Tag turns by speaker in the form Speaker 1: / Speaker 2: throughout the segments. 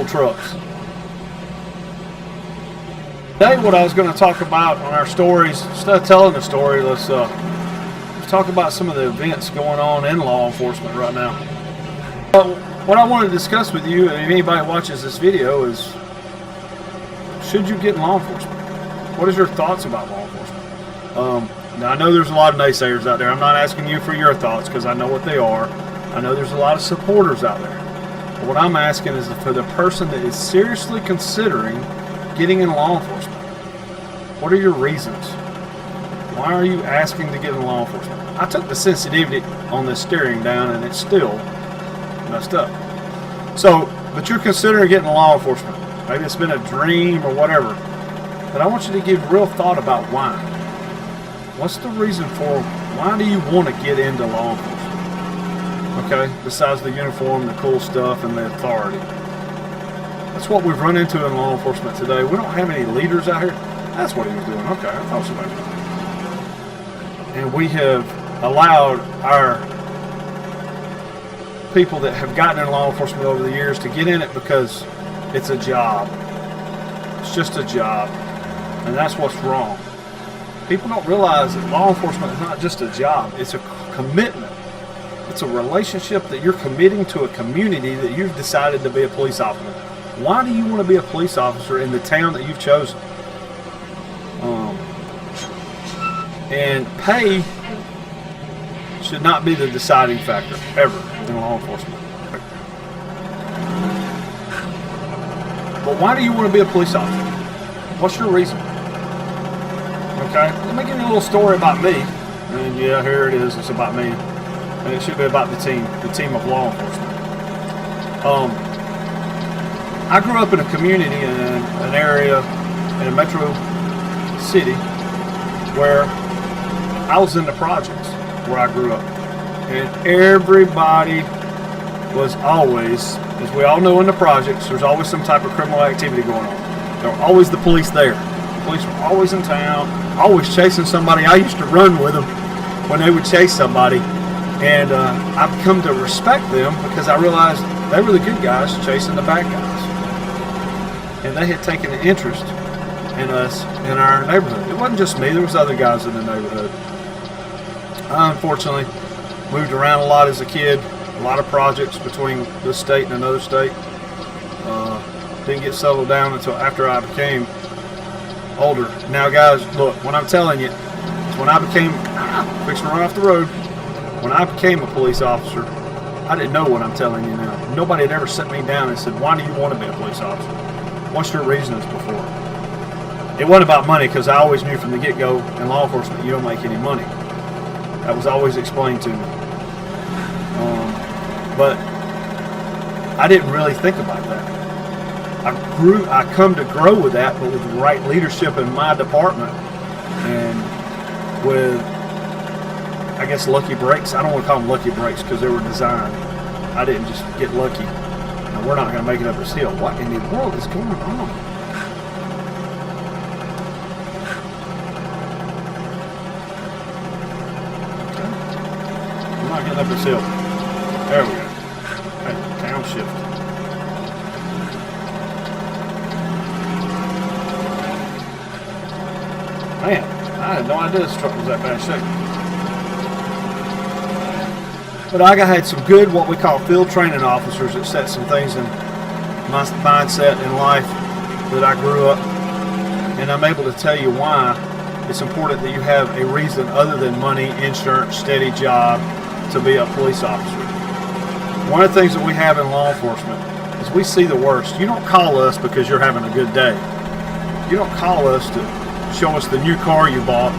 Speaker 1: trucks. Today, what I was going to talk about on our stories, instead of telling the story, let's talk about some of the events going on in law enforcement right now. What I want to discuss with you, and if anybody watches this video, is should you get in law enforcement? What is your thoughts about law enforcement? Now, I know there's a lot of naysayers out there. I'm not asking you for your thoughts because I know what they are. I know there's a lot of supporters out there. But what I'm asking is for the person that is seriously considering getting in law enforcement. What are your reasons? Why are you asking to get in law enforcement? I took the sensitivity on the steering down and it's still messed up. So, but you're considering getting in law enforcement. Maybe it's been a dream or whatever. But I want you to give real thought about why. What's the reason for why do you want to get into law enforcement? Okay, besides the uniform, the cool stuff, and the authority. That's what we've run into in law enforcement today. We don't have any leaders out here. That's what he was doing. Okay, I thought somebody was doing it. And we have allowed our people that have gotten in law enforcement over the years to get in it because it's a job. It's just a job. And that's what's wrong. People don't realize that law enforcement is not just a job. It's a commitment. It's a relationship that you're committing to a community that you've decided to be a police officer. Why do you want to be a police officer in the town that you've chosen? And pay should not be the deciding factor, ever, in law enforcement. But why do you want to be a police officer? What's your reason? Okay, let me give you a little story about me. And yeah, here it is, it's about me. And it should be about the team of law enforcement. I grew up in a community, in an area, in a metro city, where I was in the projects where I grew up. And everybody was always, as we all know in the projects, there's always some type of criminal activity going on. There were always the police there. The police were always in town, always chasing somebody. I used to run with them when they would chase somebody. And I've come to respect them because I realized they were the good guys chasing the bad guys. And they had taken an interest in us, in our neighborhood. It wasn't just me, there was other guys in the neighborhood. I unfortunately moved around a lot as a kid, a lot of projects between this state and another state. Didn't get settled down until after I became older. Now guys, look, when I'm telling you, it's when I became, fixing to run off the road, when I became a police officer, I didn't know what I'm telling you now. Nobody had ever set me down and said, why do you want to be a police officer? What's your reasons before? It wasn't about money, because I always knew from the get-go in law enforcement you don't make any money. That was always explained to me. But I didn't really think about that. I come to grow with that, but with the right leadership in my department and with, I guess, lucky breaks. I don't want to call them lucky breaks because they were designed. I didn't just get lucky. Now, we're not going to make it up this hill. What in the world is going on? Okay. I'm not getting up this hill. There we go. Hey, town shift. Man, I had no idea this truck was that bad shape. But I had some good, what we call field training officers that set some things in my mindset in life that I grew up. And I'm able to tell you why it's important that you have a reason other than money, insurance, steady job to be a police officer. One of the things that we have in law enforcement is we see the worst. You don't call us because you're having a good day. You don't call us to show us the new car you bought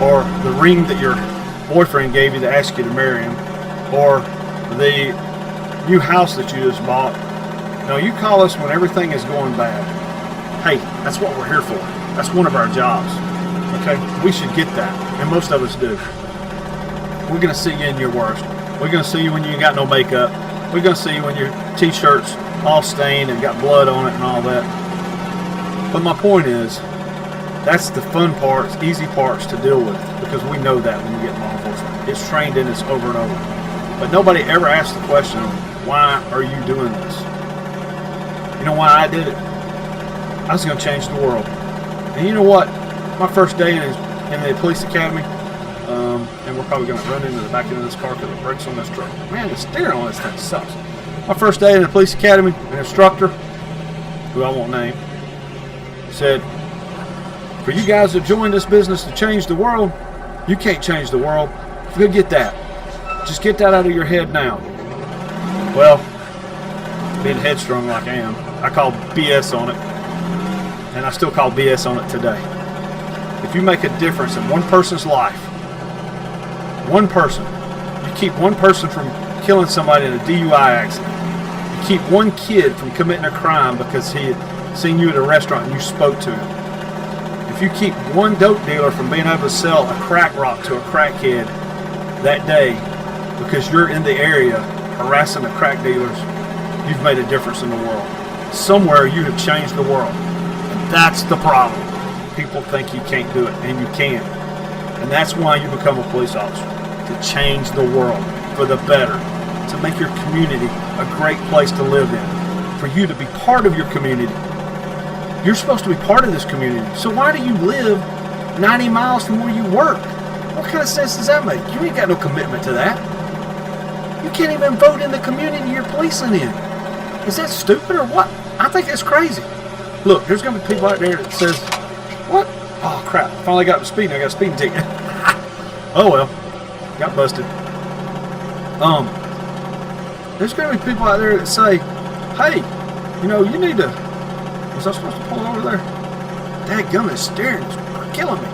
Speaker 1: or the ring that your boyfriend gave you to ask you to marry him or the new house that you just bought. No, you call us when everything is going bad. Hey, that's what we're here for. That's one of our jobs. Okay? We should get that, and most of us do. We're going to see you in your worst. We're going to see you when you ain't got no makeup. We're going to see you when your t-shirt's all stained and got blood on it and all that. But my point is, that's the fun parts, easy parts to deal with, because we know that when you get in law enforcement. It's trained in us over and over. But nobody ever asks the question, why are you doing this? You know why I did it? I was going to change the world. And you know what? My first day in the police academy, and we're probably going to run into the back end of this car because the brakes on this truck. Man, the steering on this thing sucks. My first day in the police academy, an instructor, who I won't name, said, for you guys that joined this business to change the world, you can't change the world. Forget that. Just get that out of your head now. Well, being headstrong like I am, I called BS on it, and I still call BS on it today. If you make a difference in one person's life, one person, you keep one person from killing somebody in a DUI accident, you keep one kid from committing a crime because he had seen you at a restaurant and you spoke to him, if you keep one dope dealer from being able to sell a crack rock to a crackhead that day because you're in the area harassing the crack dealers, you've made a difference in the world. Somewhere you have changed the world. And that's the problem. People think you can't do it, and you can. And that's why you become a police officer. To change the world for the better. To make your community a great place to live in. For you to be part of your community. You're supposed to be part of this community. So why do you live 90 miles from where you work? What kind of sense does that make? You ain't got no commitment to that. You can't even vote in the community you're policing in. Is that stupid or what? I think that's crazy. Look, there's going to be people out there that says, what? Oh, crap. Finally got speeding. I got a speeding ticket. Oh, well. Got busted. There's going to be people out there that say, hey, you know, you need to... Was I supposed to pull over there? Dadgummit, steering is killing me.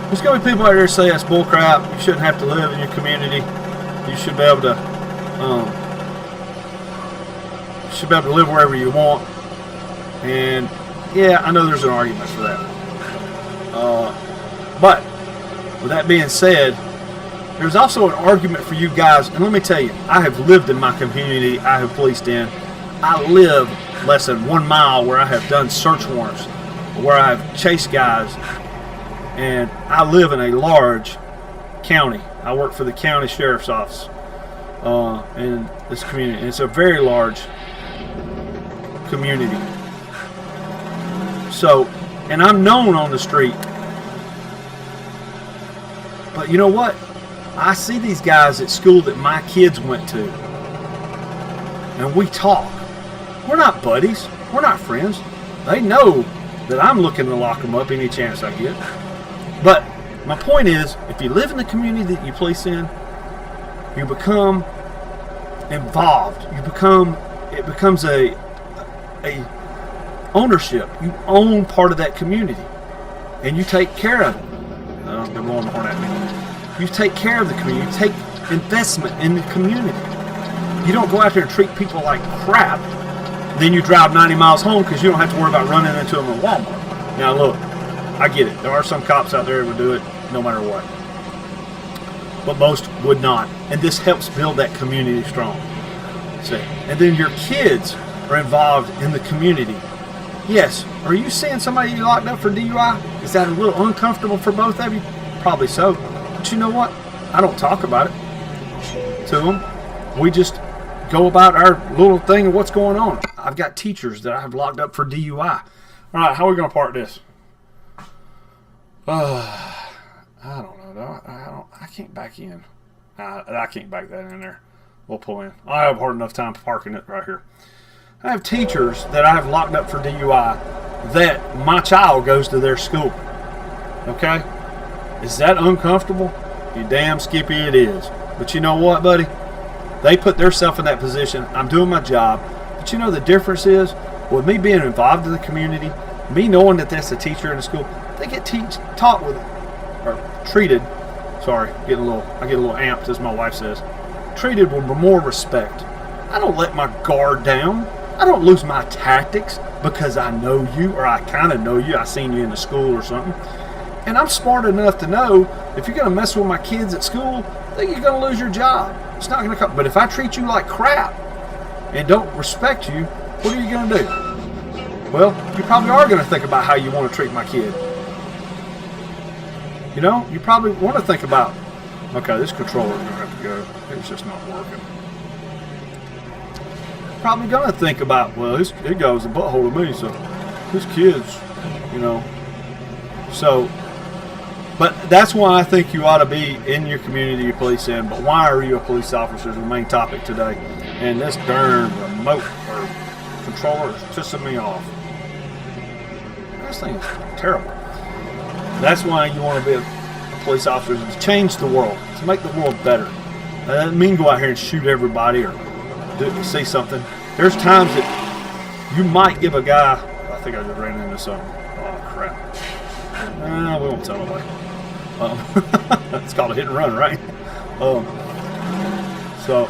Speaker 1: There's going to be people out there that say that's bullcrap. You shouldn't have to live in your community. You should be able to... should be able to live wherever you want. And yeah, I know there's an argument for that. But with that being said, there's also an argument for you guys. And let me tell you, I have lived in my community I have policed in. I live less than 1 mile where I have done search warrants, where I have chased guys. And I live in a large county. I work for the county sheriff's office in this community. And it's a very large community. So, and I'm known on the street. But you know what? I see these guys at school that my kids went to. And we talk. We're not buddies. We're not friends. They know that I'm looking to lock them up any chance I get. But my point is, if you live in the community that you police in, you become involved. It becomes a ownership. You own part of that community, and you take care of it. They're blowing the horn at me. You take care of the community. You take investment in the community. You don't go out there and treat people like crap. Then you drive 90 miles home because you don't have to worry about running into them in Walmart. Now look, I get it. There are some cops out there that would do it no matter what, but most would not. And this helps build that community strong. See, and then your kids are involved in the community. Yes, are you seeing somebody you locked up for DUI? Is that a little uncomfortable for both of you? Probably so. But you know what? I don't talk about it to them. We just go about our little thing of what's going on. I've got teachers that I have locked up for DUI. All right, how are we going to park this? I don't know. I can't back in. I can't back that in there. We'll pull in. I have hard enough time parking it right here. I have teachers that I have locked up for DUI that my child goes to their school. Okay? Is that uncomfortable? You damn skippy it is. But you know what, buddy? They put themselves in that position. I'm doing my job. But you know the difference is, with me being involved in the community, me knowing that that's a teacher in the school, they get taught with, or treated, sorry, I get a little amped, as my wife says, treated with more respect. I don't let my guard down. I don't lose my tactics because I know you, or I kind of know you. I seen you in the school or something. And I'm smart enough to know if you're going to mess with my kids at school, then you're going to lose your job. It's not going to come. But if I treat you like crap and don't respect you, what are you going to do? Well, you probably are going to think about how you want to treat my kid. You know, you probably want to think about, okay, this controller is going to have to go. It's just not working. probably going to think about, well, it goes a butthole to me, so his kids, you know. So, but that's why I think you ought to be in your community you police in. But why are you a police officer is the main topic today. And this darn remote or controller is pissing me off. This thing is terrible. That's why you want to be a police officer, is to change the world, to make the world better. That doesn't mean go out here and shoot everybody or say something. There's times that you might give a guy, I think I just ran into something. Oh, crap. We won't tell nobody. It's called a hit and run, right? So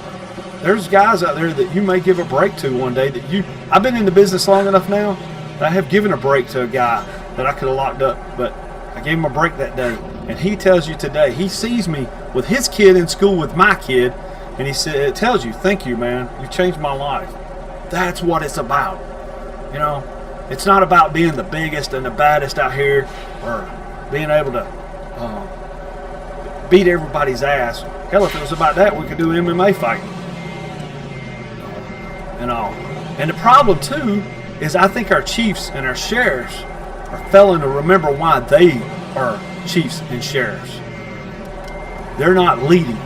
Speaker 1: there's guys out there that you may give a break to one day that I've been in the business long enough now that I have given a break to a guy that I could have locked up, but I gave him a break that day. And he tells you today, he sees me with his kid in school with my kid, and he said, it tells you, thank you, man. You changed my life. That's what it's about. You know, it's not about being the biggest and the baddest out here or being able to beat everybody's ass. Hell, if it was about that, we could do MMA fighting and all. And the problem, too, is I think our chiefs and our sheriffs are failing to remember why they are chiefs and sheriffs. They're not leading,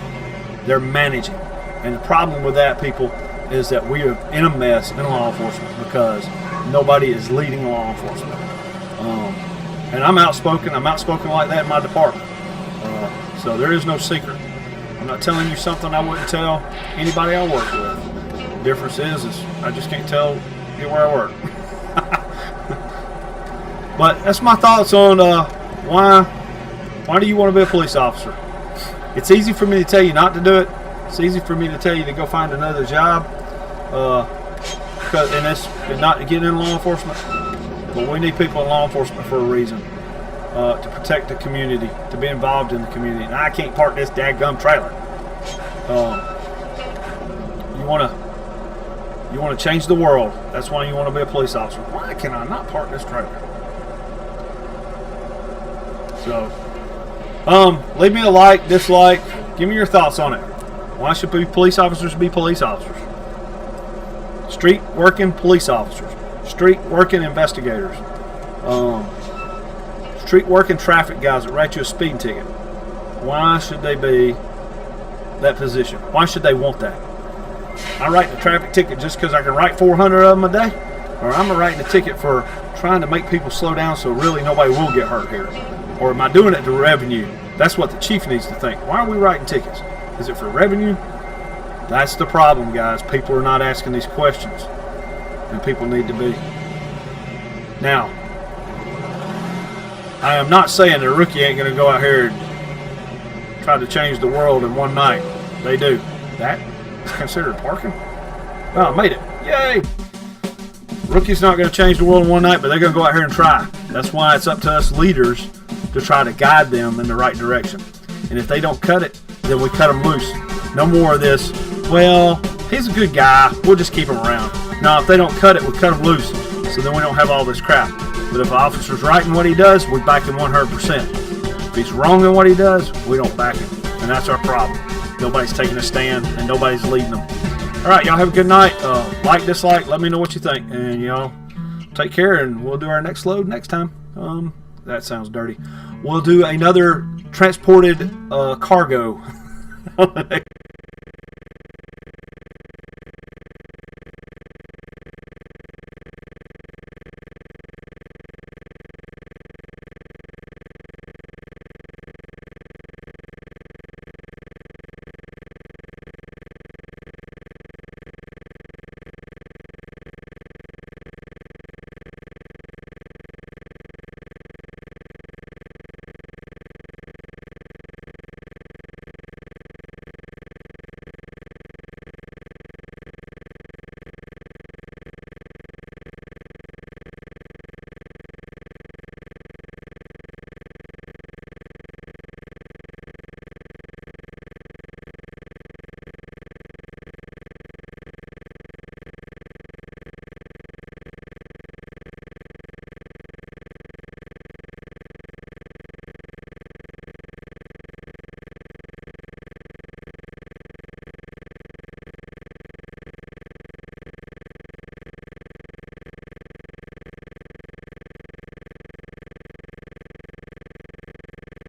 Speaker 1: they're managing. And the problem with that, people, is that we are in a mess in law enforcement because nobody is leading law enforcement. And I'm outspoken like that in my department. So there is no secret. I'm not telling you something I wouldn't tell anybody I work with. The difference is I just can't tell you where I work. But that's my thoughts on why do you want to be a police officer? It's easy for me to tell you not to do it. It's easy for me to tell you to go find another job, and it's not to get in law enforcement. But we need people in law enforcement for a reason, to protect the community, to be involved in the community. And I can't park this dadgum trailer. You want to change the world. That's why you want to be a police officer. Why can I not park this trailer? So, leave me a like, dislike. Give me your thoughts on it. Why should police officers be police officers? Street working police officers. Street working investigators. Street working traffic guys that write you a speeding ticket. Why should they be that position? Why should they want that? I write the traffic ticket just because I can write 400 of them a day? Or I'm writing a ticket for trying to make people slow down so really nobody will get hurt here? Or am I doing it to revenue? That's what the chief needs to think. Why are we writing tickets? Is it for revenue? That's the problem, guys. People are not asking these questions. And people need to be. Now, I am not saying that a rookie ain't going to go out here and try to change the world in one night. They do. That is considered parking? Oh, I made it. Yay! Rookie's not going to change the world in one night, but they're going to go out here and try. That's why it's up to us leaders to try to guide them in the right direction. And if they don't cut it, then we cut them loose. No more of this, well, he's a good guy, we'll just keep him around. No, if they don't cut it, we cut him loose. So then we don't have all this crap. But if an officer's right in what he does, we back him 100%. If he's wrong in what he does, we don't back him. And that's our problem. Nobody's taking a stand, and nobody's leading them. All right, y'all have a good night. Like, dislike, let me know what you think. And y'all take care, and we'll do our next load next time. That sounds dirty. We'll do another transported cargo on the next